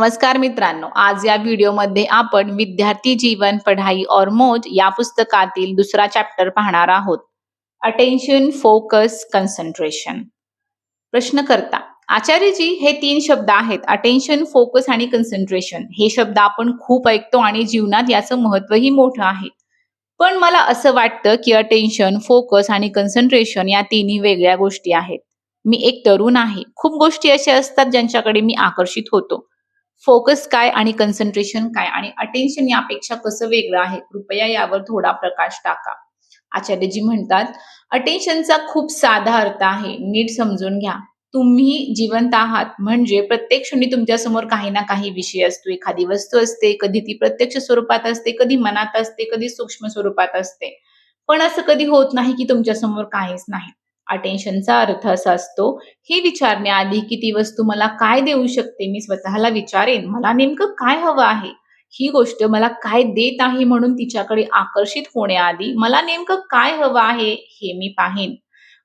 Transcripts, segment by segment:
नमस्कार मित्रांनो, आज या व्हिडिओमध्ये आपण विद्यार्थी जीवन पढ़ाई और मौज या पुस्तकातील दुसरा चॅप्टर पाहणार आहोत. Attention, focus, concentration. प्रश्नकर्ता: आचार्यजी, हे तीन शब्द आहेत, अटेन्शन, फोकस आणि कन्सन्ट्रेशन. हे शब्द आपण खूप ऐकतो आणि जीवनात याचं महत्वही मोठं आहे. पण मला असं वाटतं की अटेन्शन, फोकस आणि कन्सन्ट्रेशन या तिन्ही वेगळ्या गोष्टी आहेत. मी एक तरुण आहे. खूप गोष्टी अशा असतात ज्यांच्याकडे मी आकर्षित होतो. फोकस काय आणि कन्सन्ट्रेशन काय आणि अटेन्शन यापेक्षा कसं वेगळं आहे? कृपया यावर थोडा प्रकाश टाका. आचार्यजी म्हणतात, अटेन्शनचा खूप साधा अर्थ आहे. नीट समजून घ्या. तुम्ही जिवंत आहात म्हणजे प्रत्येक क्षणी तुमच्यासमोर काही ना काही विषय असतो. एखादी वस्तू असते, कधी ती प्रत्यक्ष स्वरूपात असते, कधी मनात असते, कधी सूक्ष्म स्वरूपात असते. पण असं कधी होत नाही की तुमच्यासमोर काहीच नाही. अटेन्शनचा अर्थ असा असतो, हे विचारण्याआधी की ती वस्तू मला काय देऊ शकते, मी स्वतःला विचारेन, मला नेमकं काय हवं आहे? ही गोष्ट मला काय देत आहे म्हणून तिच्याकडे आकर्षित होण्याआधी मला नेमकं काय हवं आहे हे मी पाहेन.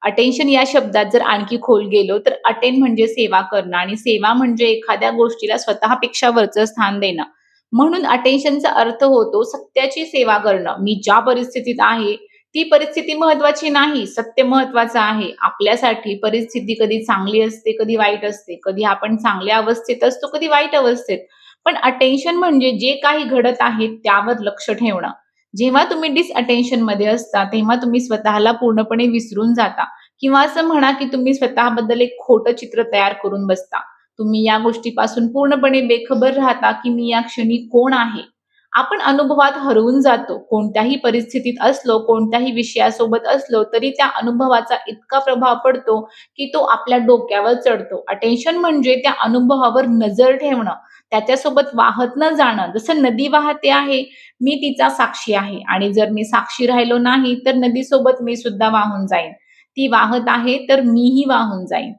अटेन्शन या शब्दात जर आणखी खोल गेलो तर अटेन म्हणजे सेवा करणं आणि सेवा म्हणजे एखाद्या गोष्टीला स्वतःपेक्षा वरचं स्थान देणं. म्हणून अटेन्शनचा अर्थ होतो सत्याची सेवा करणं. मी ज्या परिस्थितीत आहे ती परिस्थिती महत्वाची नाही, सत्य महत्वाचं आहे. आपल्यासाठी परिस्थिती कधी चांगली असते, कधी वाईट असते. कधी आपण चांगल्या अवस्थेत असतो, कधी वाईट अवस्थेत. पण अटेन्शन म्हणजे जे काही घडत आहे त्यावर लक्ष ठेवणं. जेव्हा तुम्ही डिसअटेन्शनमध्ये असता, तेव्हा तुम्ही स्वतःला पूर्णपणे विसरून जाता किंवा असं म्हणा की तुम्ही स्वतःबद्दल एक खोटं चित्र तयार करून बसता. तुम्ही या गोष्टीपासून पूर्णपणे बेखबर राहता की मी या क्षणी कोण आहे? आपण अनुभवात हरवून जातो. कोणत्याही परिस्थितीत असलो, कोणत्याही विषयासोबत असलो, तरी त्या अनुभवाचा इतका प्रभाव पडतो, की तो आपल्या डोक्यावर चढतो. अटेन्शन म्हणजे त्या अनुभवावर नजर ठेवणं, त्याच्यासोबत वाहत न जाणं. जसं नदी वाहते आहे, मी तिचा साक्षी आहे आणि जर मी साक्षी राहिलो नाही, तर नदीसोबत मी सुद्धा वाहून जाईन. ती वाहत आहे, तर मीही वाहून जाईन.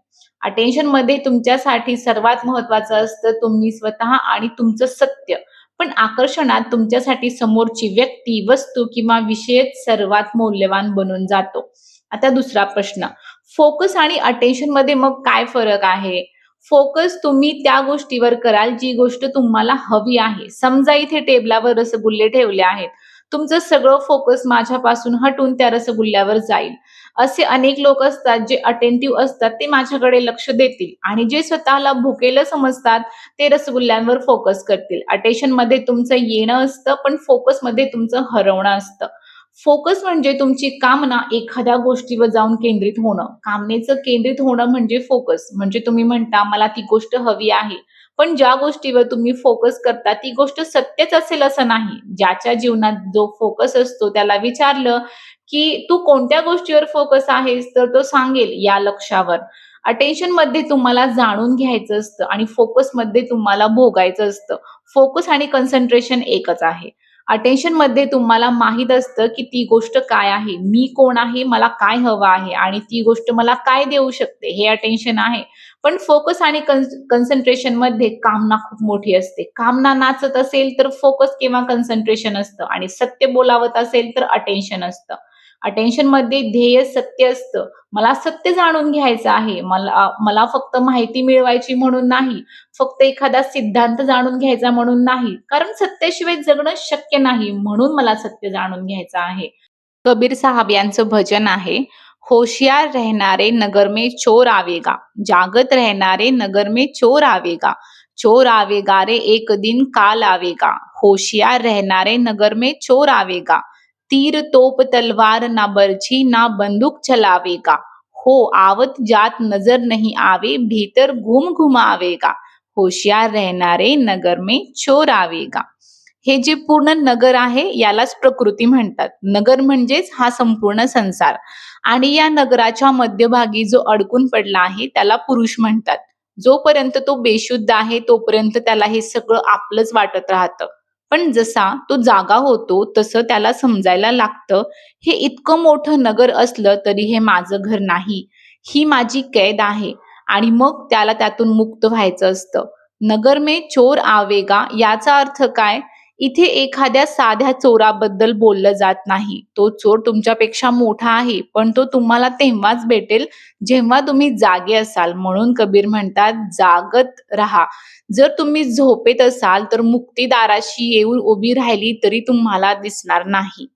अटेन्शनमध्ये तुमच्यासाठी सर्वात महत्त्वाचं असतं तुम्ही स्वतः आणि तुमचं सत्य. पण आकर्षणात तुमच्यासाठी समोरची व्यक्ती, वस्तू किंवा विषयच सर्वात मौल्यवान बनून जातो. आता दुसरा प्रश्न, फोकस आणि अटेन्शनमध्ये मग काय फरक आहे? फोकस तुम्ही त्या गोष्टीवर कराल जी गोष्ट तुम्हाला हवी आहे. समजा इथे टेबलावर रसगुल्ले ठेवले आहेत. तुमचं सगळं फोकस माझ्यापासून हटून त्या रसगुल्ल्यावर जाईल. असे अनेक लोक असतात जे अटेंटिव्ह असतात, ते माझ्याकडे लक्ष देतील आणि जे स्वतःला भुकेलं समजतात ते रसगुल्ल्यांवर फोकस करतील. अटेन्शनमध्ये तुमचं येणं असतं, पण फोकसमध्ये तुमचं हरवणं असतं. फोकस म्हणजे तुमची कामना एखाद्या गोष्टीवर जाऊन केंद्रित होणं. कामनेचं केंद्रित होणं म्हणजे फोकस. म्हणजे तुम्ही म्हणता, "मला ती गोष्ट हवी आहे." पण ज्या गोष्टीवर तुम्ही फोकस करता ती गोष्ट सत्यच असेल असं नाही. ज्याच्या जीवनात जो फोकस असतो त्याला विचारलं, की "तू कोणत्या गोष्टीवर फोकस आहेस?" तर तो सांगेल, "या लक्ष्यावर." अटेन्शनमध्ये तुम्हाला जाणून घ्यायचं असतं आणि फोकसमध्ये तुम्हाला भोगायचं असतं. फोकस आणि कन्सन्ट्रेशन एकच आहे. अटेन्शनमध्ये तुम्हाला माहीत असतं, की ती गोष्ट काय आहे, मी कोण आहे, मला काय हवं आहे आणि ती गोष्ट मला काय देऊ शकते, हे अटेन्शन आहे. पण फोकस आणि कन्सन्ट्रेशनमध्ये कामना खूप मोठी असते. कामना नाचत असेल तर फोकस किंवा कन्सन्ट्रेशन असतं आणि सत्य बोलावत असेल तर अटेन्शन असतं. अटेन्शनमध्ये ध्येय सत्य असतं. मला सत्य जाणून घ्यायचं आहे. मला मला फक्त माहिती मिळवायची म्हणून नाही. फक्त एखादा सिद्धांत जाणून घ्यायचा म्हणून नाही. कारण सत्याशिवाय जगणं शक्य नाही म्हणून मला सत्य जाणून घ्यायचं आहे. कबीर साहब यांचं भजन आहे, होशियार रहना नगर में चोर आवेगा, जागत रहना नगर में चोर आवेगा रे एक दिन काल आवेगा, होशियार रहना नगर में चोर आवेगा, तीर तोप तलवार ना बरछी ना बंदूक चलावेगा, हो आवत जात नजर नहीं आवे भीतर घूम घुमावेगा, होशियार रहना नगर में चोर आवेगा. हे जे पूर्ण नगर आहे यालाच प्रकृती म्हणतात. नगर म्हणजेच हा संपूर्ण संसार आणि या नगराच्या मध्यभागी जो अडकून पडला आहे त्याला पुरुष म्हणतात. जोपर्यंत तो बेशुद्ध आहे तोपर्यंत त्याला हे सगळं आपलंच वाटत राहतं. पण जसा तो जागा होतो तसं त्याला समजायला लागतं, हे इतकं मोठं नगर असलं तरी हे माझं घर नाही. ही माझी कैद आहे आणि मग त्याला त्यातून मुक्त व्हायचं असतं. नगर में चोर आवेगा याचा अर्थ काय? इथे एखाद्या साध्या चोराबद्दल बोललं जात नाही. तो चोर तुमच्यापेक्षा मोठा आहे, पण तो तुम्हाला तेव्हाच भेटेल जेव्हा तुम्ही जागे असाल. म्हणून कबीर म्हणतात, "जागत राहा." जर तुम्ही झोपेत असाल, तर मुक्ती दाराशी येऊन उभी राहिली तरी तुम्हाला दिसणार नाही.